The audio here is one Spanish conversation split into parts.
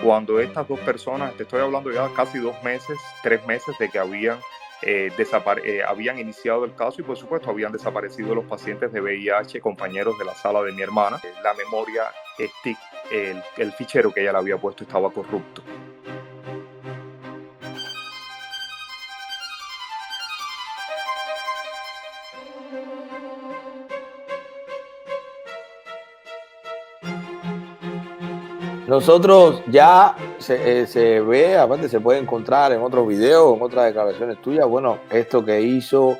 cuando estas dos personas, te estoy hablando ya casi 2 meses, 3 meses de que habían iniciado el caso y por supuesto habían desaparecido los pacientes de VIH, compañeros de la sala de mi hermana. La memoria stick, el fichero que ella le había puesto estaba corrupto. Nosotros ya se ve, aparte se puede encontrar en otros videos, en otras declaraciones tuyas, bueno, esto que hizo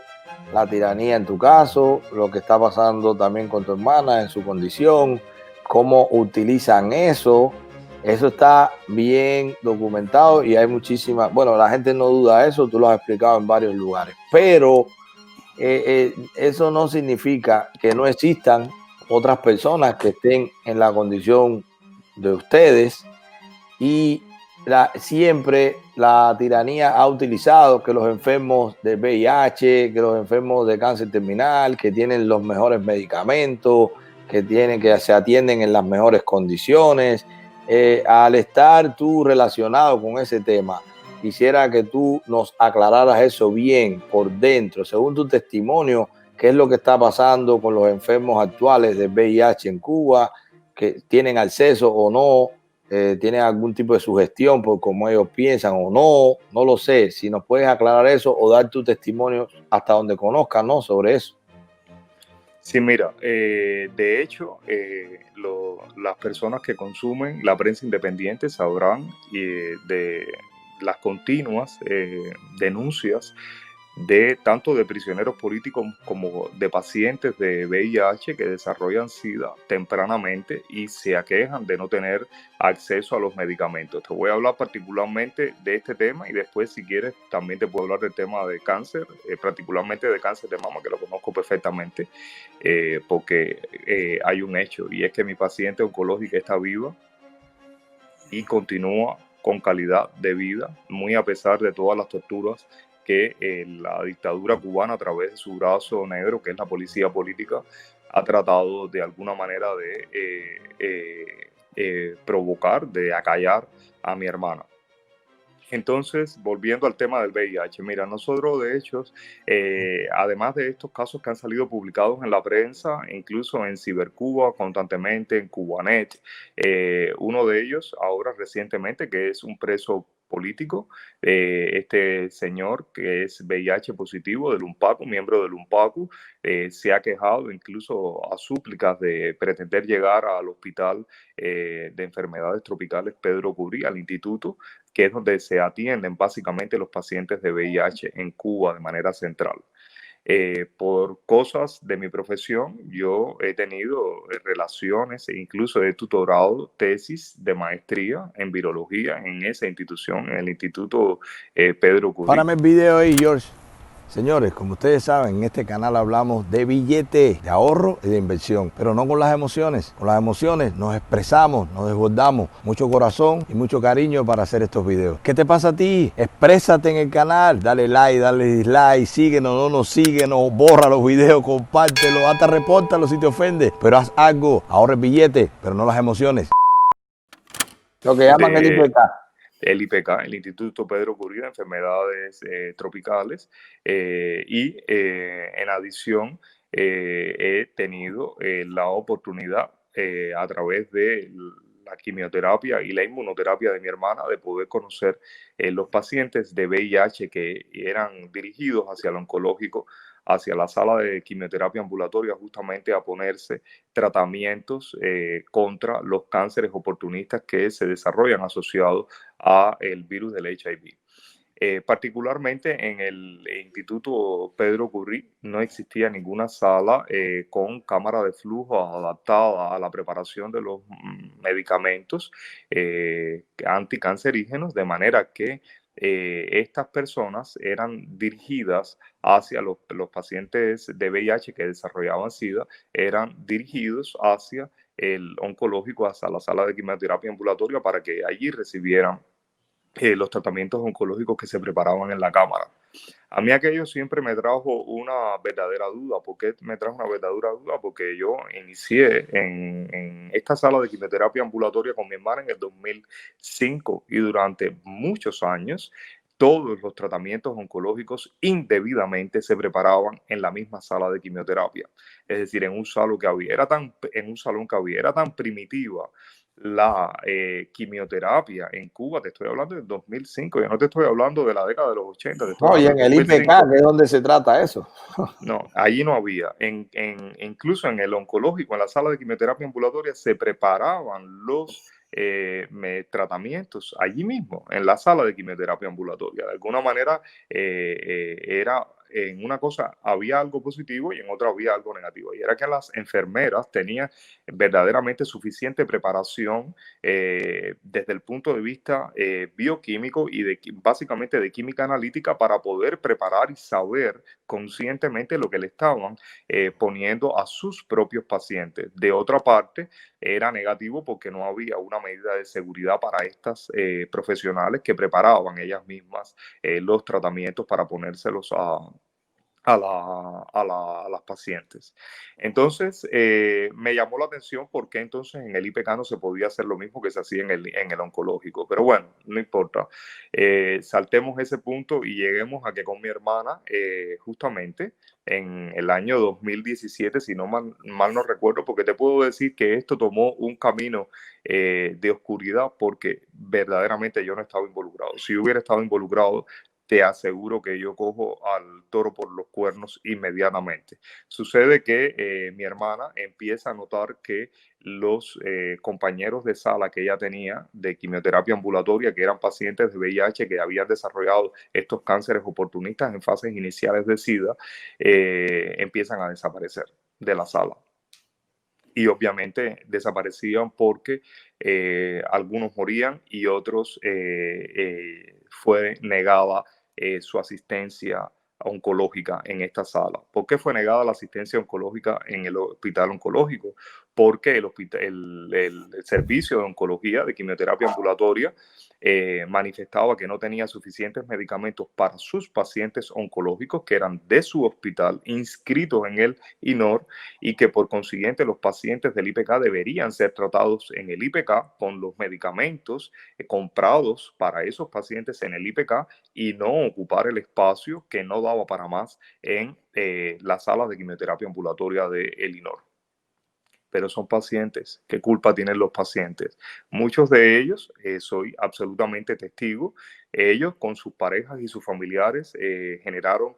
la tiranía en tu caso, lo que está pasando también con tu hermana en su condición, cómo utilizan eso está bien documentado y hay muchísimas, bueno, la gente no duda eso, tú lo has explicado en varios lugares, pero eso no significa que no existan otras personas que estén en la condición de ustedes y siempre la tiranía ha utilizado que los enfermos de VIH, que los enfermos de cáncer terminal, que tienen los mejores medicamentos, que se atienden en las mejores condiciones. Al estar tú relacionado con ese tema, quisiera que tú nos aclararas eso bien por dentro, según tu testimonio, qué es lo que está pasando con los enfermos actuales de VIH en Cuba, que tienen acceso o no, tienen algún tipo de sugestión por cómo ellos piensan o no, no lo sé. Si nos puedes aclarar eso o dar tu testimonio hasta donde conozcas, ¿no? Sobre eso. Sí, mira, de hecho, las personas que consumen la prensa independiente sabrán de las continuas denuncias de tanto de prisioneros políticos como de pacientes de VIH que desarrollan SIDA tempranamente y se aquejan de no tener acceso a los medicamentos. Te voy a hablar particularmente de este tema y después, si quieres, también te puedo hablar del tema de cáncer, particularmente de cáncer de mama, que lo conozco perfectamente, porque hay un hecho y es que mi paciente oncológica está viva y continúa con calidad de vida, muy a pesar de todas las torturas que la dictadura cubana, a través de su brazo negro, que es la policía política, ha tratado de alguna manera de provocar, de acallar a mi hermana. Entonces, volviendo al tema del VIH, mira, nosotros de hecho, además de estos casos que han salido publicados en la prensa, incluso en Cibercuba constantemente, en Cubanet, uno de ellos ahora recientemente, que es un preso político, este señor que es VIH positivo del UNPACU, miembro del UNPACU, se ha quejado incluso a súplicas de pretender llegar al hospital de enfermedades tropicales Pedro Curí, al instituto, que es donde se atienden básicamente los pacientes de VIH en Cuba de manera central. Por cosas de mi profesión, yo he tenido relaciones e incluso he tutorado tesis de maestría en virología en esa institución, en el Instituto Pedro Curí. Párame el video ahí, George. Señores, como ustedes saben, en este canal hablamos de billete, de ahorro y de inversión, pero no con las emociones. Con las emociones nos expresamos, nos desbordamos, mucho corazón y mucho cariño para hacer estos videos. ¿Qué te pasa a ti? Exprésate en el canal, dale like, dale dislike, síguenos, no nos síguenos, borra los videos, compártelo, hasta repórtalo si te ofende, pero haz algo, ahorra el billete, pero no las emociones. Lo que llaman el IPK. El IPK, el Instituto Pedro Curí de Enfermedades Tropicales, y en adición he tenido la oportunidad a través de la quimioterapia y la inmunoterapia de mi hermana de poder conocer los pacientes de VIH que eran dirigidos hacia el oncológico, hacia la sala de quimioterapia ambulatoria, justamente a ponerse tratamientos contra los cánceres oportunistas que se desarrollan asociados a el virus del HIV. Particularmente en el Instituto Pedro Curí no existía ninguna sala con cámara de flujo adaptada a la preparación de los medicamentos anticancerígenos, de manera que estas personas eran dirigidas hacia los pacientes de VIH que desarrollaban SIDA, eran dirigidos hacia el oncológico, hacia la sala de quimioterapia ambulatoria para que allí recibieran los tratamientos oncológicos que se preparaban en la cámara. A mí aquello siempre me trajo una verdadera duda. ¿Por qué me trajo una verdadera duda? Porque yo inicié en esta sala de quimioterapia ambulatoria con mi hermana en el 2005 y durante muchos años todos los tratamientos oncológicos indebidamente se preparaban en la misma sala de quimioterapia. Es decir, en un salón que había, en un salón que había, era tan primitiva la quimioterapia en Cuba. Te estoy hablando del 2005, yo no te estoy hablando de la década de los 80, te estoy Oye, hablando en del el IPK, 2005. que es donde se trata eso. No, allí no había. Incluso en el oncológico, en la sala de quimioterapia ambulatoria, se preparaban los tratamientos allí mismo, en la sala de quimioterapia ambulatoria. De alguna manera, era en una cosa había algo positivo y en otra había algo negativo. Y era que las enfermeras tenían verdaderamente suficiente preparación desde el punto de vista bioquímico y básicamente de química analítica para poder preparar y saber conscientemente lo que le estaban poniendo a sus propios pacientes. De otra parte, era negativo porque no había una medida de seguridad para estas profesionales que preparaban ellas mismas los tratamientos para ponérselos a las pacientes. Entonces, me llamó la atención por qué entonces en el IPK no se podía hacer lo mismo que se hacía en el oncológico. Pero bueno, no importa. Saltemos ese punto y lleguemos a que con mi hermana, justamente en el año 2017, si no mal no recuerdo, porque te puedo decir que esto tomó un camino de oscuridad porque verdaderamente yo no estaba involucrado. Si hubiera estado involucrado, te aseguro que yo cojo al toro por los cuernos inmediatamente. Sucede que mi hermana empieza a notar que los compañeros de sala que ella tenía de quimioterapia ambulatoria, que eran pacientes de VIH que habían desarrollado estos cánceres oportunistas en fases iniciales de SIDA, empiezan a desaparecer de la sala. Y obviamente desaparecían porque algunos morían y otros fue negada su asistencia oncológica en esta sala. ¿Por qué fue negada la asistencia oncológica en el hospital oncológico? Porque el servicio de oncología, de quimioterapia ambulatoria, manifestaba que no tenía suficientes medicamentos para sus pacientes oncológicos que eran de su hospital inscritos en el INOR y que por consiguiente los pacientes del IPK deberían ser tratados en el IPK con los medicamentos comprados para esos pacientes en el IPK y no ocupar el espacio que no daba para más en la sala de quimioterapia ambulatoria de Elinor. Pero son pacientes. ¿Qué culpa tienen los pacientes? Muchos de ellos, soy absolutamente testigo, ellos con sus parejas y sus familiares generaron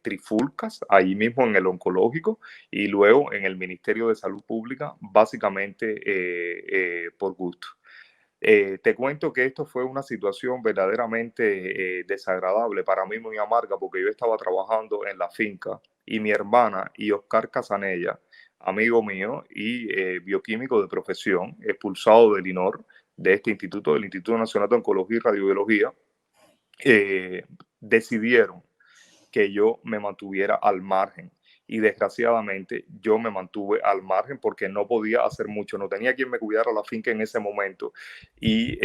trifulcas ahí mismo en el oncológico y luego en el Ministerio de Salud Pública, básicamente por gusto. Te cuento que esto fue una situación verdaderamente desagradable, para mí muy amarga, porque yo estaba trabajando en la finca y mi hermana y Oscar Casanella, amigo mío y bioquímico de profesión, expulsado del INOR, de este instituto, del Instituto Nacional de Oncología y Radiobiología, decidieron que yo me mantuviera al margen. Y desgraciadamente yo me mantuve al margen porque no podía hacer mucho, no tenía quien me cuidara la finca en ese momento y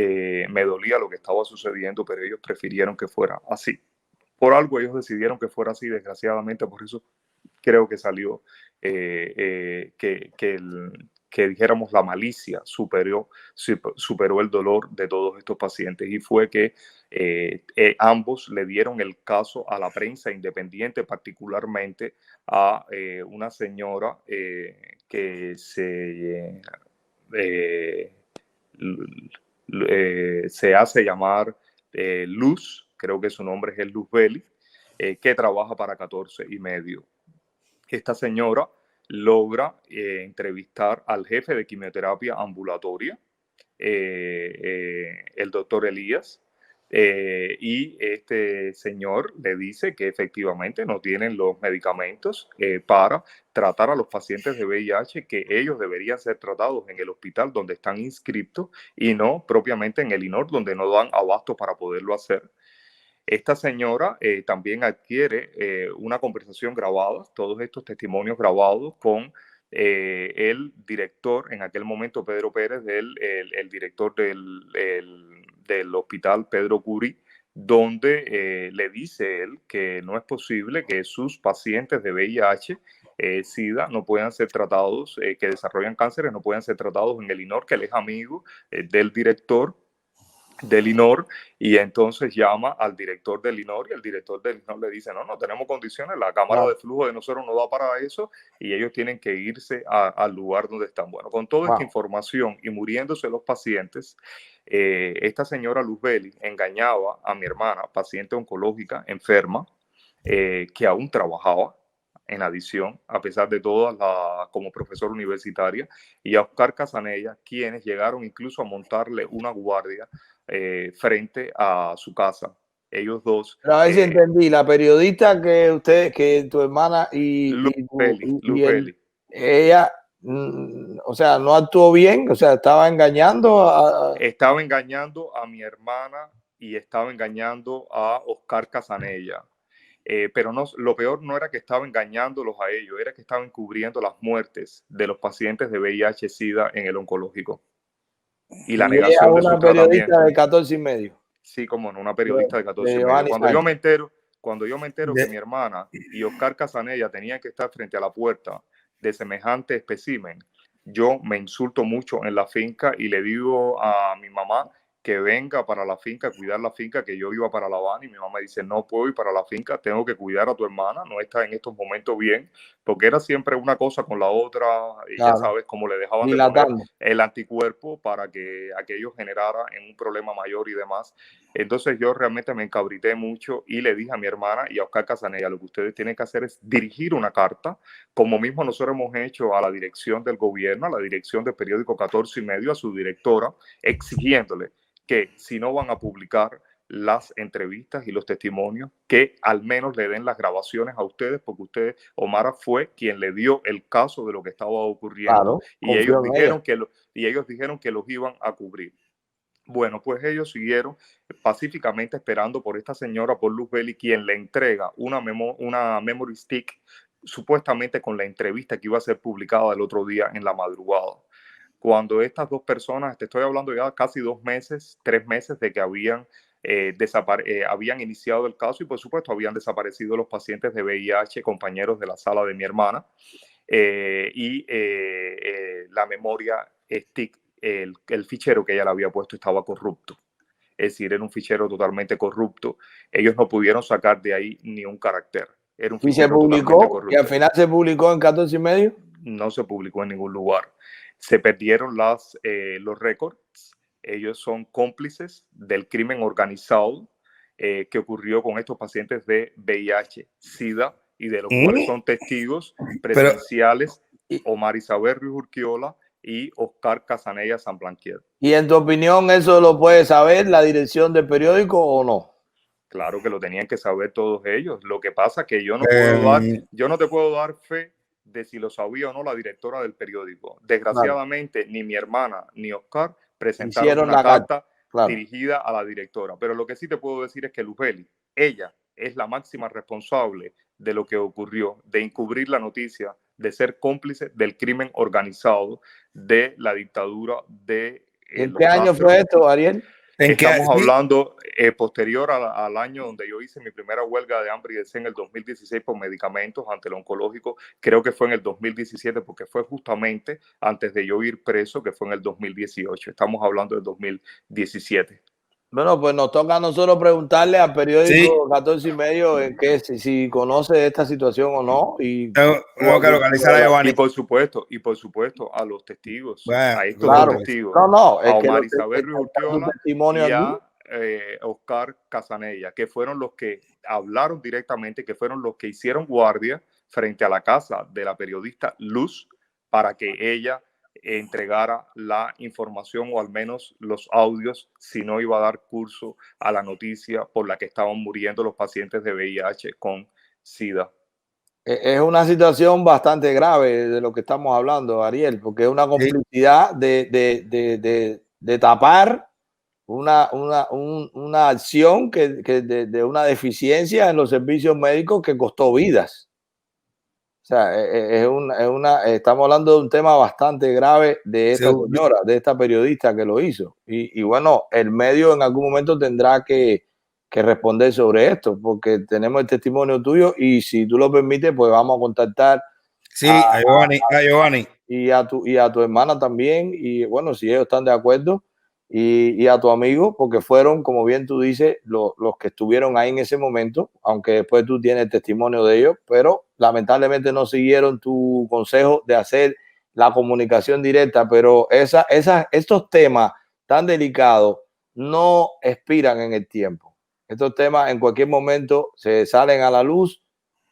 me dolía lo que estaba sucediendo, pero ellos prefirieron que fuera así. Por algo ellos decidieron que fuera así, desgraciadamente, por eso creo que salió que dijéramos la malicia superó el dolor de todos estos pacientes y fue que ambos le dieron el caso a la prensa independiente, particularmente a una señora que eh, se hace llamar Luz, creo que su nombre es Luz Vélez, que trabaja para 14 y medio. Esta señora logra entrevistar al jefe de quimioterapia ambulatoria, el doctor Elías, y este señor le dice que efectivamente no tienen los medicamentos para tratar a los pacientes de VIH, que ellos deberían ser tratados en el hospital donde están inscritos y no propiamente en el INOR, donde no dan abasto para poderlo hacer. Esta señora también adquiere una conversación grabada, todos estos testimonios grabados con el director, en aquel momento Pedro Pérez, el director del hospital Pedro Curi, donde le dice él que no es posible que sus pacientes de VIH, SIDA, no puedan ser tratados, que desarrollan cánceres, no puedan ser tratados en el INOR, que él es amigo del director del INOR, y entonces llama al director del INOR y el director del INOR le dice, no tenemos condiciones, la cámara de flujo de nosotros no da para eso y ellos tienen que irse al lugar donde están. Bueno, con toda esta información y muriéndose los pacientes, esta señora Luzbeli engañaba a mi hermana, paciente oncológica, enferma, que aún trabajaba en adición, a pesar de todas como profesora universitaria, y a Oscar Casanella, quienes llegaron incluso a montarle una guardia frente a su casa. Ellos dos. Pero a ver si entendí, la periodista que tu hermana Luzbeli. Ella, o sea, no actuó bien, o sea, estaba engañando Estaba engañando a mi hermana y estaba engañando a Oscar Casanella. Pero no, lo peor no era que estaba engañándolos a ellos, era que estaba encubriendo las muertes de los pacientes de VIH-Sida en el oncológico. Y la negación de su tratamiento. Una periodista de 14 y medio. Sí, como no, una periodista de 14 y medio. Cuando yo me entero que mi hermana y Oscar Casanella tenían que estar frente a la puerta de semejante espécimen, yo me insulto mucho en la finca y le digo a mi mamá que venga para la finca, cuidar la finca, que yo iba para La Habana, y mi mamá dice, no puedo ir para la finca, tengo que cuidar a tu hermana, no está en estos momentos bien, porque era siempre una cosa con la otra, y ya sabes, como le dejaban de poner el anticuerpo para que aquello generara en un problema mayor y demás. Entonces yo realmente me encabrité mucho y le dije a mi hermana y a Oscar Casanella, lo que ustedes tienen que hacer es dirigir una carta, como mismo nosotros hemos hecho a la dirección del gobierno, a la dirección del periódico 14 y medio, a su directora, exigiéndole que si no van a publicar las entrevistas y los testimonios, que al menos le den las grabaciones a ustedes, porque ustedes, Omara fue quien le dio el caso de lo que estaba ocurriendo, y ellos dijeron que los iban a cubrir. Bueno, pues ellos siguieron pacíficamente esperando por esta señora, por Luzbeli, quien le entrega una memory stick, supuestamente con la entrevista que iba a ser publicada el otro día en la madrugada. Cuando estas dos personas, te estoy hablando ya casi 2 meses, 3 meses de que habían iniciado el caso, y por supuesto habían desaparecido los pacientes de VIH, compañeros de la sala de mi hermana, la memoria stick, el fichero que ella le había puesto estaba corrupto. Es decir, era un fichero totalmente corrupto. Ellos no pudieron sacar de ahí ni un carácter. Era un fichero totalmente corrupto. ¿Y al final se publicó en 14 y medio? No se publicó en ningún lugar. Se perdieron los récords. Ellos son cómplices del crimen organizado que ocurrió con estos pacientes de VIH-Sida, y de los cuales son testigos presenciales Omar Isabel Ruiz Urquiola y Oscar Casanella Sanblanquier. ¿Y en tu opinión eso lo puede saber la dirección del periódico o no? Claro que lo tenían que saber todos ellos. Lo que pasa es que yo no te puedo dar fe de si lo sabía o no la directora del periódico. Desgraciadamente, ni mi hermana ni Oscar presentaron una carta dirigida a la directora. Pero lo que sí te puedo decir es que Luzbeli, ella es la máxima responsable de lo que ocurrió, de encubrir la noticia, de ser cómplice del crimen organizado, de la dictadura de... ¿En qué año fue esto, Ariel? Estamos hablando posterior al año donde yo hice mi primera huelga de hambre y de sed en el 2016 por medicamentos ante el oncológico. Creo que fue en el 2017, porque fue justamente antes de yo ir preso, que fue en el 2018. Estamos hablando del 2017. Bueno, pues nos toca a nosotros preguntarle al periódico 14 y medio si conoce esta situación o no. Y tengo que localizar a Giovanni. Y por supuesto a los testigos, a estos dos testigos, a Omar Isabel Ruiz Urquiola y a Oscar Casanella, que fueron los que hablaron directamente, que fueron los que hicieron guardia frente a la casa de la periodista Luz para que ella entregara la información, o al menos los audios, si no iba a dar curso a la noticia por la que estaban muriendo los pacientes de VIH con SIDA. Es una situación bastante grave de lo que estamos hablando, Ariel, porque es una complicidad de tapar una acción de una deficiencia en los servicios médicos que costó vidas. O sea, estamos hablando de un tema bastante grave de esta señora, de esta periodista que lo hizo. Y bueno, el medio en algún momento tendrá que responder sobre esto, porque tenemos el testimonio tuyo y si tú lo permites, pues vamos a contactar a Giovanni. Y a tu hermana también, y bueno, si ellos están de acuerdo, y a tu amigo, porque fueron, como bien tú dices, los que estuvieron ahí en ese momento, aunque después tú tienes testimonio de ellos, pero lamentablemente no siguieron tu consejo de hacer la comunicación directa, pero estos temas tan delicados no expiran en el tiempo. Estos temas en cualquier momento se salen a la luz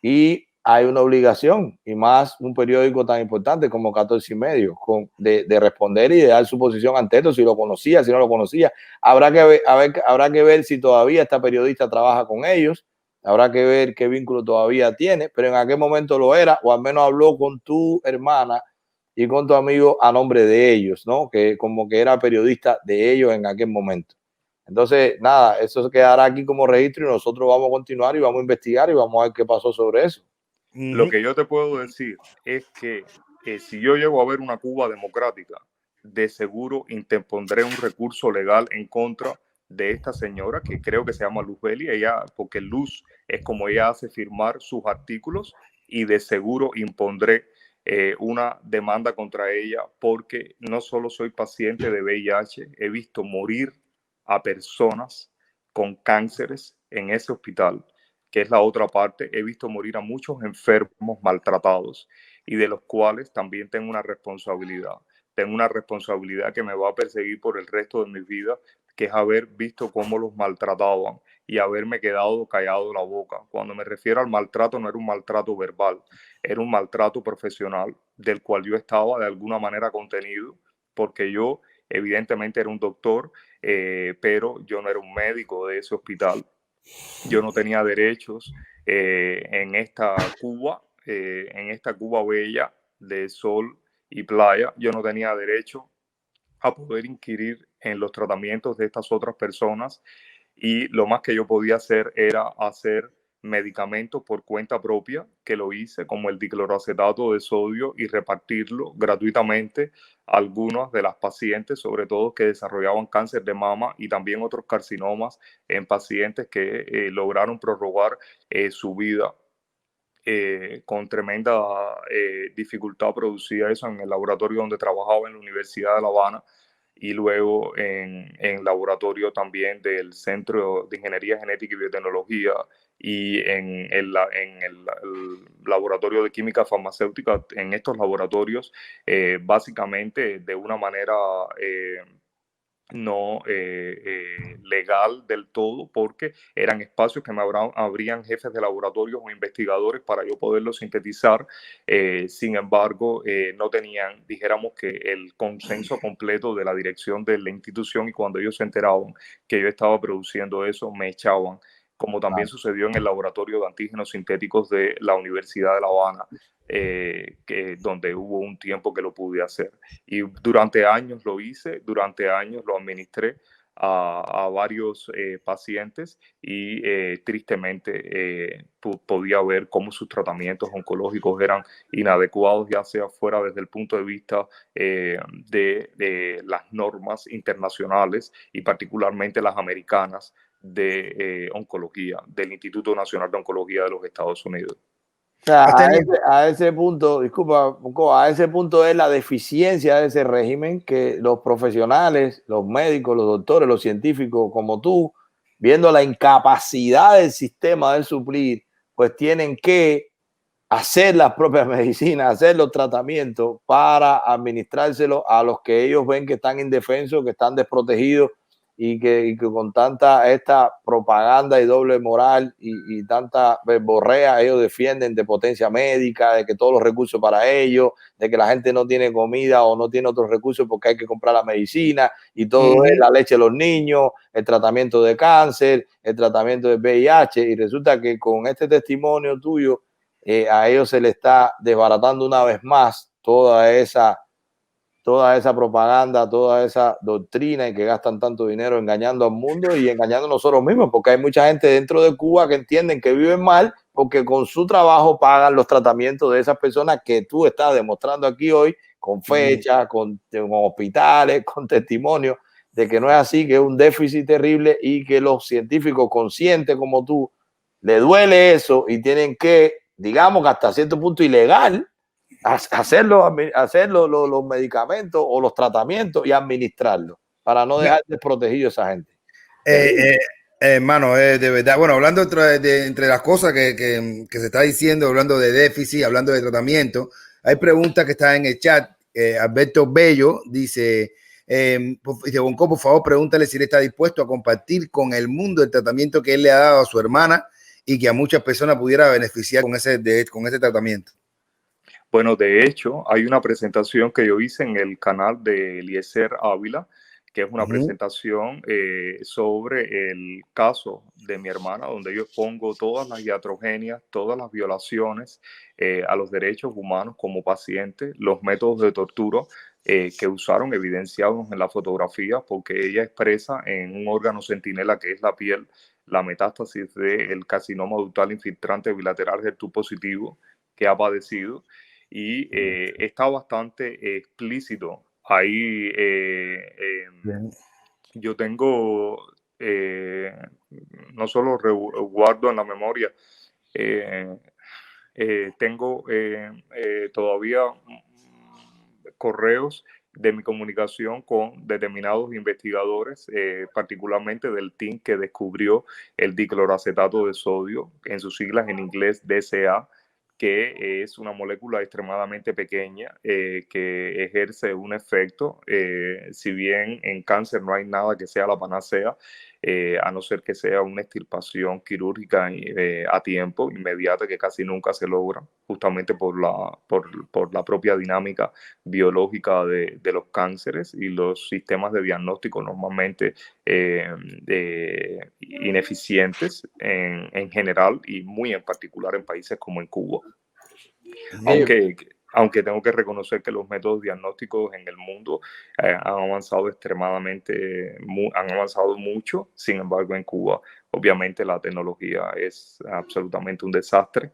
y hay una obligación, y más un periódico tan importante como 14 y medio, de responder y de dar su posición ante esto, si lo conocía, si no lo conocía. Habrá que ver si todavía esta periodista trabaja con ellos, habrá que ver qué vínculo todavía tiene, pero en aquel momento lo era, o al menos habló con tu hermana y con tu amigo a nombre de ellos, ¿no? Que como que era periodista de ellos en aquel momento. Entonces, nada, eso se quedará aquí como registro y nosotros vamos a continuar y vamos a investigar y vamos a ver qué pasó sobre eso. Lo que yo te puedo decir es que si yo llego a ver una Cuba democrática, de seguro interpondré un recurso legal en contra de esta señora, que creo que se llama Luz Beli, ella, porque Luz es como ella hace firmar sus artículos, y de seguro impondré una demanda contra ella, porque no solo soy paciente de VIH, he visto morir a personas con cánceres en ese hospital, que es la otra parte. He visto morir a muchos enfermos maltratados y de los cuales también tengo una responsabilidad. Tengo una responsabilidad que me va a perseguir por el resto de mi vida, que es haber visto cómo los maltrataban y haberme quedado callado la boca. Cuando me refiero al maltrato, no era un maltrato verbal, era un maltrato profesional del cual yo estaba de alguna manera contenido, porque yo evidentemente era un doctor, pero yo no era un médico de ese hospital. Yo no tenía derechos en esta Cuba bella de sol y playa. Yo no tenía derecho a poder inquirir en los tratamientos de estas otras personas, y lo más que yo podía hacer era hacer medicamentos por cuenta propia, que lo hice, como el dicloroacetato de sodio, y repartirlo gratuitamente a algunas de las pacientes, sobre todo que desarrollaban cáncer de mama y también otros carcinomas en pacientes que lograron prorrogar su vida. Con tremenda dificultad producía eso en el laboratorio donde trabajaba en la Universidad de La Habana, y luego en laboratorio también del Centro de Ingeniería Genética y Biotecnología, y en el laboratorio de química farmacéutica. En estos laboratorios, básicamente de una manera no legal del todo, porque eran espacios que me abrían jefes de laboratorios o investigadores para yo poderlo sintetizar. Sin embargo, no tenían, dijéramos, que el consenso completo de la dirección de la institución, y cuando ellos se enteraban que yo estaba produciendo eso, me echaban, como también sucedió en el laboratorio de antígenos sintéticos de la Universidad de La Habana, donde hubo un tiempo que lo pude hacer. Y durante años lo hice, durante años lo administré a varios pacientes, y tristemente podía ver cómo sus tratamientos oncológicos eran inadecuados, ya sea fuera desde el punto de vista de las normas internacionales y particularmente las americanas de oncología, del Instituto Nacional de Oncología de los Estados Unidos. O sea, a ese punto, disculpa, a ese punto es la deficiencia de ese régimen, que los profesionales, los médicos, los doctores, los científicos como tú, viendo la incapacidad del sistema de suplir, pues tienen que hacer las propias medicinas, hacer los tratamientos para administrárselo a los que ellos ven que están indefensos, que están desprotegidos, y que con tanta esta propaganda y doble moral y tanta verborrea ellos defienden de potencia médica, de que todos los recursos para ellos, de que la gente no tiene comida o no tiene otros recursos porque hay que comprar la medicina, y todo es la leche de los niños, el tratamiento de cáncer, el tratamiento de VIH, y resulta que con este testimonio tuyo a ellos se le está desbaratando una vez más toda esa propaganda, toda esa doctrina, y que gastan tanto dinero engañando al mundo y engañando a nosotros mismos, porque hay mucha gente dentro de Cuba que entienden que viven mal porque con su trabajo pagan los tratamientos de esas personas que tú estás demostrando aquí hoy, con fechas, con hospitales, con testimonios, de que no es así, que es un déficit terrible y que los científicos conscientes como tú, le duele eso y tienen que, digamos que hasta cierto punto ilegal, hacerlo los medicamentos o los tratamientos y administrarlos para no dejar desprotegido a esa gente. Hermano, de verdad, bueno, hablando entre las cosas que se está diciendo, hablando de déficit, hablando de tratamiento, hay preguntas que están en el chat. Alberto Bello dice, Bonco, por favor, pregúntale si él está dispuesto a compartir con el mundo el tratamiento que él le ha dado a su hermana y que a muchas personas pudiera beneficiar con ese tratamiento. Bueno, de hecho, hay una presentación que yo hice en el canal de Eliezer Ávila, que es una presentación sobre el caso de mi hermana, donde yo expongo todas las iatrogenias, todas las violaciones a los derechos humanos como paciente, los métodos de tortura que usaron evidenciados en la fotografía, porque ella expresa en un órgano centinela que es la piel la metástasis del carcinoma ductal infiltrante bilateral HER2 positivo que ha padecido, y está bastante explícito. Ahí yo tengo, no solo guardo en la memoria, tengo todavía correos de mi comunicación con determinados investigadores, particularmente del team que descubrió el dicloracetato de sodio, en sus siglas en inglés DCA, que es una molécula extremadamente pequeña que ejerce un efecto, si bien en cáncer no hay nada que sea la panacea, a no ser que sea una extirpación quirúrgica a tiempo, inmediata, que casi nunca se logra, justamente por la propia dinámica biológica de los cánceres y los sistemas de diagnóstico normalmente ineficientes en general y muy en particular en países como en Cuba. Aunque tengo que reconocer que los métodos diagnósticos en el mundo han avanzado han avanzado mucho. Sin embargo, en Cuba, obviamente, la tecnología es absolutamente un desastre.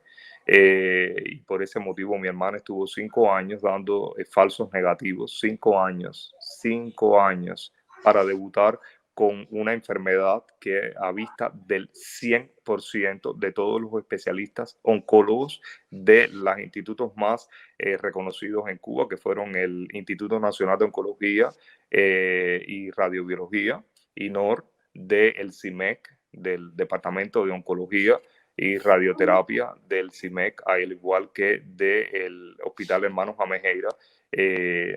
Y por ese motivo mi hermana estuvo 5 años dando falsos negativos, 5 años para debutar con una enfermedad que a vista del 100% de todos los especialistas oncólogos de los institutos más reconocidos en Cuba, que fueron el Instituto Nacional de Oncología y Radiobiología, INOR, del CIMEC, del Departamento de Oncología y Radioterapia del CIMEC, al igual que del Hospital Hermanos Amejeira,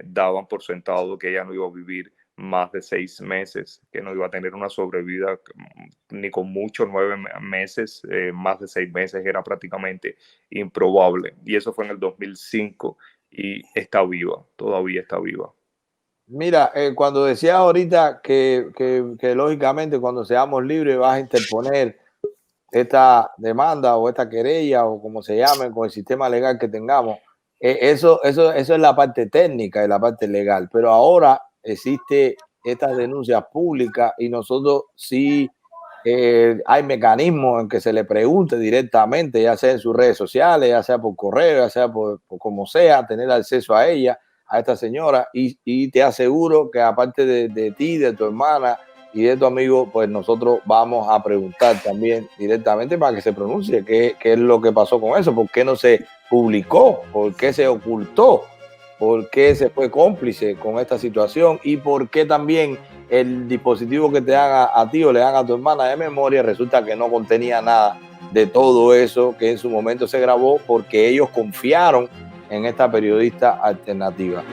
daban por sentado que ella no iba a vivir más de 6 meses, que no iba a tener una sobrevida ni con mucho 9 meses, más de 6 meses era prácticamente improbable. Y eso fue en el 2005 y está viva, todavía está viva. Mira, cuando decías ahorita que lógicamente cuando seamos libres vas a interponer esta demanda o esta querella o como se llame con el sistema legal que tengamos, eso es la parte técnica y la parte legal, pero ahora existe estas denuncias públicas y nosotros sí hay mecanismos en que se le pregunte directamente, ya sea en sus redes sociales, ya sea por correo, ya sea por como sea, tener acceso a ella, a esta señora, y te aseguro que aparte de ti, de tu hermana y de tu amigo, pues nosotros vamos a preguntar también directamente para que se pronuncie qué es lo que pasó con eso, por qué no se publicó, por qué se ocultó, por qué se fue cómplice con esta situación y por qué también el dispositivo que te dan a ti o le dan a tu hermana de memoria resulta que no contenía nada de todo eso que en su momento se grabó porque ellos confiaron en esta periodista alternativa.